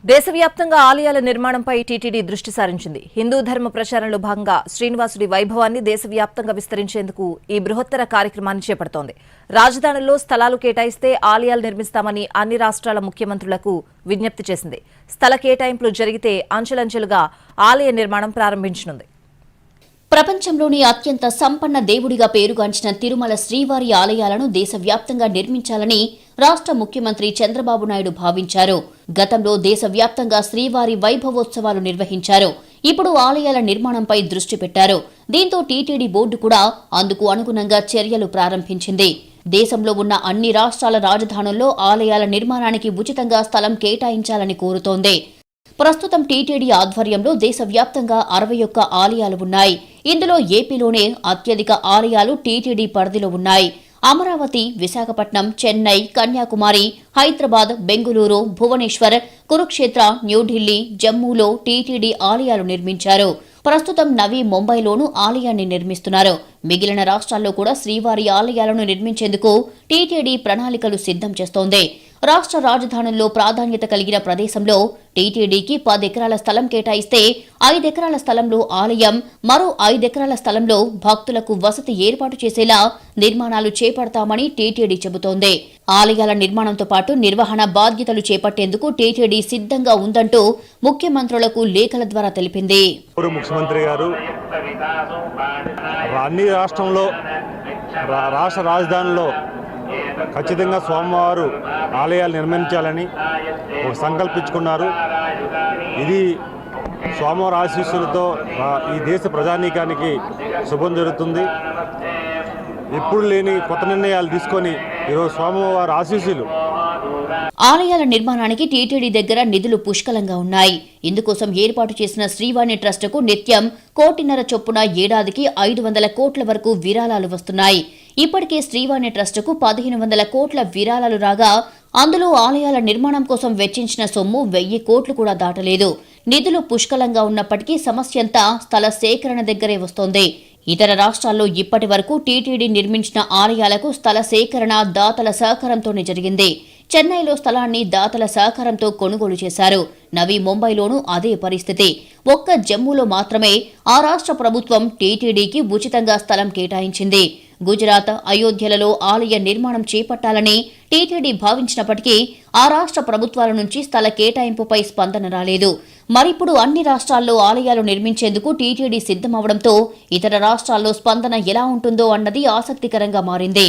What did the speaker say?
దేశవ్యాప్తంగా ఆలయాల నిర్మాణంపై టీటీడీ దృష్టి సారించింది. హిందూ ధర్మ ప్రచారంలో భాగంగా శ్రీనివాసుడి వైభవాన్ని దేశవ్యాప్తంగా విస్తరించేందుకు ఈ బృహత్తర కార్యక్రమాన్ని చేపడుతోంది. రాజధానుల్లో స్థలాలు కేటాయిస్తే ఆలయాలు నిర్మిస్తామని అన్ని రాష్ట్రాల ముఖ్యమంత్రులకు విజ్ఞప్తి చేసింది. స్థల కేటాయింపులు జరిగితే అంచెలంచెలుగా ఆలయ నిర్మాణం ప్రారంభించనుంది. ప్రపంచంలోని అత్యంత సంపన్న దేవుడిగా పేరుగాంచిన తిరుమల శ్రీవారి ఆలయాలను దేశవ్యాప్తంగా నిర్మించాలని రాష్ట్ర ముఖ్యమంత్రి చంద్రబాబు నాయుడు భావించారు. గతంలో దేశవ్యాప్తంగా శ్రీవారి వైభవోత్సవాలు నిర్వహించారు. ఇప్పుడు ఆలయాల నిర్మాణంపై దృష్టి పెట్టారు. దీంతో టీటీడీ బోర్డు కూడా అందుకు అనుగుణంగా చర్యలు ప్రారంభించింది. దేశంలో ఉన్న అన్ని రాష్ట్రాల రాజధానుల్లో ఆలయాల నిర్మాణానికి ఉచితంగా స్థలం కేటాయించాలని కోరుతోంది. ప్రస్తుతం టీటీడీ ఆధ్వర్యంలో దేశవ్యాప్తంగా 61 ఆలయాలు ఉన్నాయి. ఇందులో ఏపీలోనే అత్యధిక ఆలయాలు టీటీడీ పరిధిలో ఉన్నాయి. అమరావతి, విశాఖపట్నం, చెన్నై, కన్యాకుమారి, హైదరాబాద్, బెంగుళూరు, భువనేశ్వర్, కురుక్షేత్ర, న్యూఢిల్లీ, జమ్మూలో టీటీడీ ఆలయాలు నిర్మించారు. ప్రస్తుతం నవీ ముంబైలోనూ ఆలయాన్ని నిర్మిస్తున్నారు. మిగిలిన రాష్ట్రాల్లో కూడా శ్రీవారి ఆలయాలను నిర్మించేందుకు టీటీడీ ప్రణాళికలు సిద్ధం చేస్తోంది. రాష్ట్ర రాజధానుల్లో ప్రాధాన్యత కలిగిన ప్రదేశంలో టీటీడీకి 10 ఎకరాల స్థలం కేటాయిస్తే 5 ఎకరాల స్థలంలో ఆలయం, మరో 5 ఎకరాల స్థలంలో భక్తులకు వసతి ఏర్పాటు చేసేలా నిర్మాణాలు చేపడతామని టీటీడీ చెబుతోంది. ఆలయాల నిర్మాణంతో పాటు నిర్వహణ బాధ్యతలు చేపట్టేందుకు టీటీడీ సిద్ధంగా ఉందంటూ ముఖ్యమంత్రులకు లేఖల ద్వారా తెలిపింది. ముఖ్యమంత్రి గారు అన్ని రాష్ట్ర రాజధానిలో ఖచ్చితంగా స్వామివారు ఆలయాలు నిర్మించాలని సంకల్పించుకున్నారు. ఇది స్వామివారి ఆశీస్సులతో ఈ దేశ ప్రజానీకానికి శుభం జరుగుతుంది. ఎప్పుడు లేని కొత్త నిర్ణయాలు తీసుకొని ఈరోజు స్వామివారి ఆశీస్సులు. ఆలయాల నిర్మాణానికి టీటీడీ దగ్గర నిధులు పుష్కలంగా ఉన్నాయి. ఇందుకోసం ఏర్పాటు చేసిన శ్రీవాణి ట్రస్టుకు నిత్యం 1.5 కోటి చొప్పున ఏడాదికి 500 కోట్ల వరకు విరాళాలు వస్తున్నాయి. ఇప్పటికే శ్రీవాణి ట్రస్టుకు 1500 కోట్ల విరాళాలు రాగా అందులో ఆలయాల నిర్మాణం కోసం వెచ్చించిన సొమ్ము 1000 కోట్లు కూడా దాటలేదు. నిధులు పుష్కలంగా ఉన్నప్పటికీ సమస్యంతా స్థల సేకరణ దగ్గరే వస్తోంది. ఇతర రాష్ట్రాల్లో ఇప్పటి వరకు టీటీడీ నిర్మించిన ఆలయాలకు స్థల సేకరణ దాతల సహకారంతోనే జరిగింది. చెన్నైలో స్థలాన్ని దాతల సహకారంతో కొనుగోలు చేశారు. నవీ ముంబైలోనూ అదే పరిస్థితి. ఒక్క జమ్మూలో మాత్రమే ఆ రాష్ట్ర ప్రభుత్వం టీటీడీకి ఉచితంగా స్థలం కేటాయించింది. గుజరాత్, అయోధ్యలలో ఆలయ నిర్మాణం చేపట్టాలని టీటీడీ భావించినప్పటికీ ఆ రాష్ట్ర ప్రభుత్వాల నుంచి స్థల కేటాయింపుపై స్పందన రాలేదు. మరిప్పుడు అన్ని రాష్ట్రాల్లో ఆలయాలు నిర్మించేందుకు టీటీడీ సిద్ధమవడంతో ఇతర రాష్ట్రాల్లో స్పందన ఎలా ఉంటుందో అన్నది ఆసక్తికరంగా మారింది.